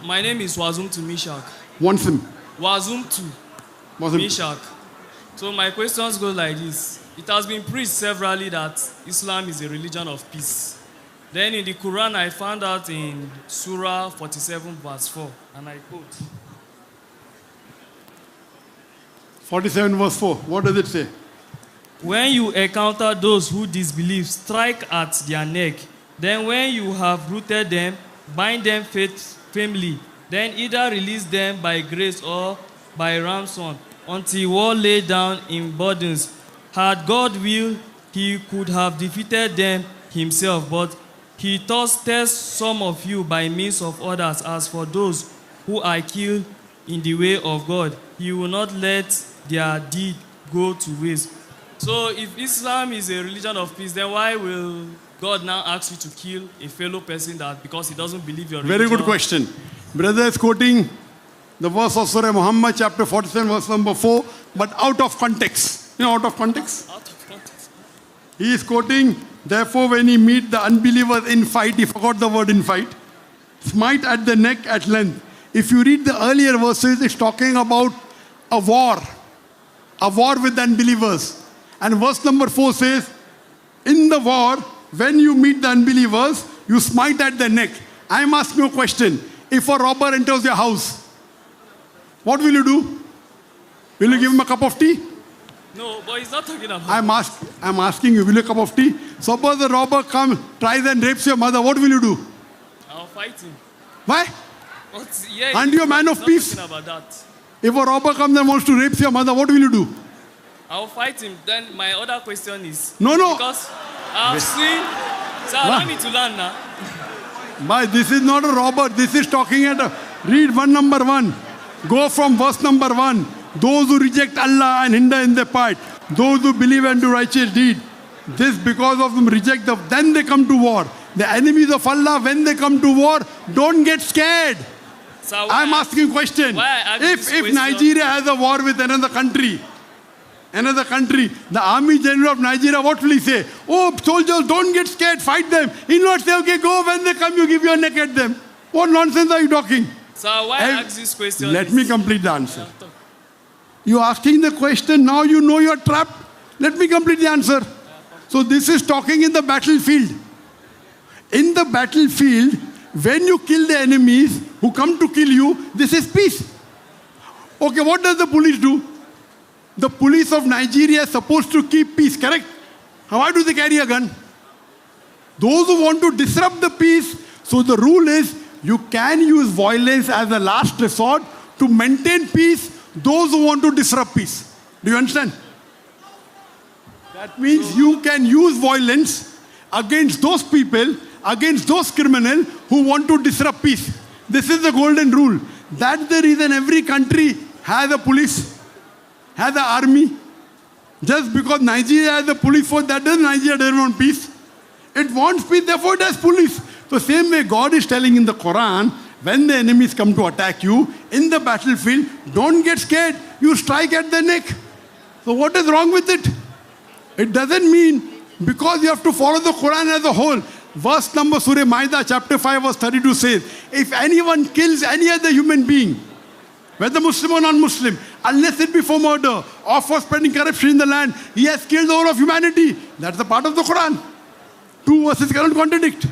My name is Wazum to Mishak. Wansim. Wazum to Wasm. Mishak. So my questions go like this. It has been preached severally that Islam is a religion of peace. Then in the Quran, I found out in Surah 47 verse 4, and I quote, 47 verse 4. What does it say? when you encounter those who disbelieve, strike at their neck. Then when you have rooted them, bind them firmly. Then either release them by grace or by ransom, until war lay down in burdens. Had God willed, he could have defeated them himself, but he thus tests some of you by means of others. As for those who are killed in the way of God, he will not let their deed go to waste. So if Islam is a religion of peace, then why will God now ask you to kill a fellow person that because he doesn't believe your religion? Very good question. Brother is quoting the verse of Surah Muhammad chapter 47 verse number 4, but out of context. You know, out of context? Out of context. He is quoting, therefore when he meet the unbelievers in fight, he forgot the word in fight, smite at the neck at length. If you read the earlier verses, it's talking about a war with the unbelievers. And verse number 4 says, in the war, when you meet the unbelievers, you smite at the neck. I am asking you a question. If a robber enters your house, what will you do? Will you give him a cup of tea? No, but he's not talking about I'm asking you, will you a cup of tea? Suppose the robber comes, tries and rapes your mother, what will you do? I'll fight him. Why? But, yeah, Aren't you a man of peace? Talking about that. If a robber comes and wants to rape your mother, what will you do? I'll fight him. Then my other question is... No. Because I've seen... So allow me to learn now. But this is not a robber. This is talking at a... Read number 1. Go from verse number 1. Those who reject Allah and hinder in their path. Those who believe and do righteous deed. This because of them reject them. Then they come to war. The enemies of Allah, when they come to war, don't get scared. So I'm asking a question. If Nigeria has a war with another country, the army general of Nigeria, what will he say? Oh, soldiers, don't get scared, fight them. He'll not say, okay, go, when they come, you give your neck at them. What nonsense are you talking? So why ask this question? Let me complete the answer. You're asking the question, now you know you're trapped. Let me complete the answer. So this is talking in the battlefield. In the battlefield, when you kill the enemies who come to kill you, this is peace. Okay, what does the police do? The police of Nigeria is supposed to keep peace, correct? Why do they carry a gun? Those who want to disrupt the peace, so the rule is you can use violence as a last resort to maintain peace, those who want to disrupt peace. Do you understand? That means you can use violence against those people, against those criminals who want to disrupt peace. This is the golden rule. That's the reason every country has a police, has an army. Just because Nigeria has a police force, that doesn't Nigeria doesn't want peace. It wants peace, therefore it has police. So same way God is telling in the Quran, when the enemies come to attack you in the battlefield, don't get scared. You strike at the neck. So what is wrong with it? It doesn't mean because you have to follow the Quran as a whole. Verse number Surah Maida chapter 5 verse 32 says, if anyone kills any other human being, whether Muslim or non-Muslim, unless it be for murder or for spreading corruption in the land, he has killed the whole of humanity. That's the part of the Quran. 2 verses cannot contradict.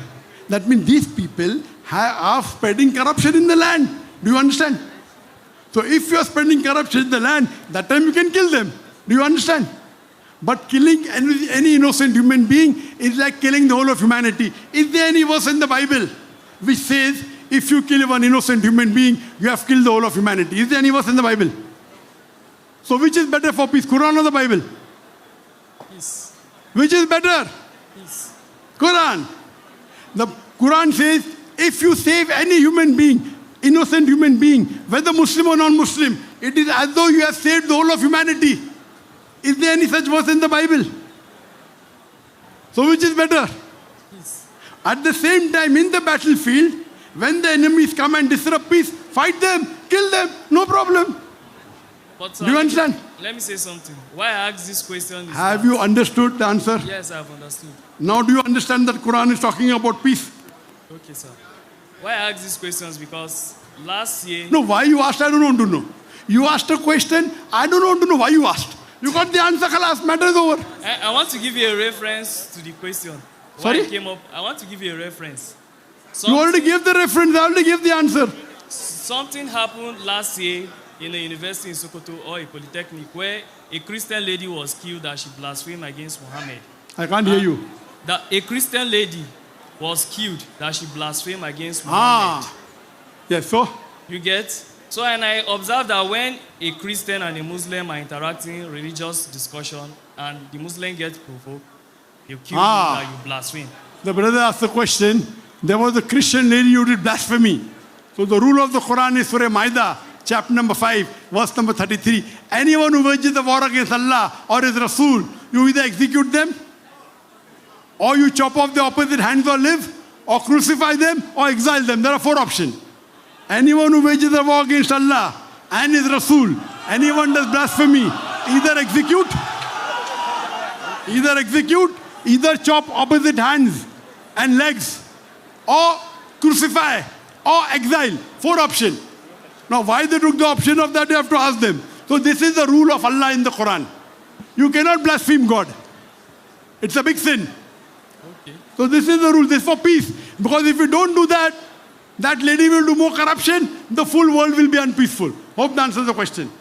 That means these people are spreading corruption in the land. Do you understand? So if you are spreading corruption in the land, that time you can kill them. Do you understand? But killing any innocent human being is like killing the whole of humanity. Is there any verse in the Bible which says, if you kill one innocent human being, you have killed the whole of humanity? Is there any verse in the Bible? So which is better for peace, Quran or the Bible? Peace. Which is better? Peace. Quran. The Quran says, if you save any human being, innocent human being, whether Muslim or non-Muslim, it is as though you have saved the whole of humanity. Is there any such verse in the Bible? So which is better? Peace. At the same time, in the battlefield, when the enemies come and disrupt peace, fight them, kill them, no problem. But, do you understand? Let me say something. Why I ask this question is have you understood the answer? Yes, I have understood. Now do you understand that Quran is talking about peace? Okay, sir. Why I ask these questions because last year. No, why you asked, I don't want to know. You asked a question, I don't want to know why you asked. You got the answer, khalas, matter is over. I want to give you a reference to the question. Sorry? Why it came up. I want to give you a reference. You already gave the reference, I already gave the answer. Something happened last year in a university in Sokoto or a polytechnic where a Christian lady was killed as she blasphemed against Muhammad. I can't hear you. That a Christian lady was killed that she blasphemed against Muhammad. Yes, so? You get? So, and I observed that when a Christian and a Muslim are interacting religious discussion and the Muslim gets provoked, you kill you that you blaspheme. The brother asked the question, there was a Christian lady who did blasphemy. So the rule of the Quran is Surah Maida, chapter number 5, verse number 33. Anyone who wages the war against Allah or His Rasul, you either execute them, or you chop off the opposite hands or live, or crucify them, or exile them. There are 4 options. Anyone who wages the war against Allah and His Rasul, anyone does blasphemy, either execute, either chop opposite hands and legs, or crucify, or exile. 4 options. Now, why they took the option of that, you have to ask them. So this is the rule of Allah in the Quran. You cannot blaspheme God. It's a big sin. Okay. So this is the rule. This is for peace. Because if you don't do that, that lady will do more corruption. The full world will be unpeaceful. Hope that answers the question.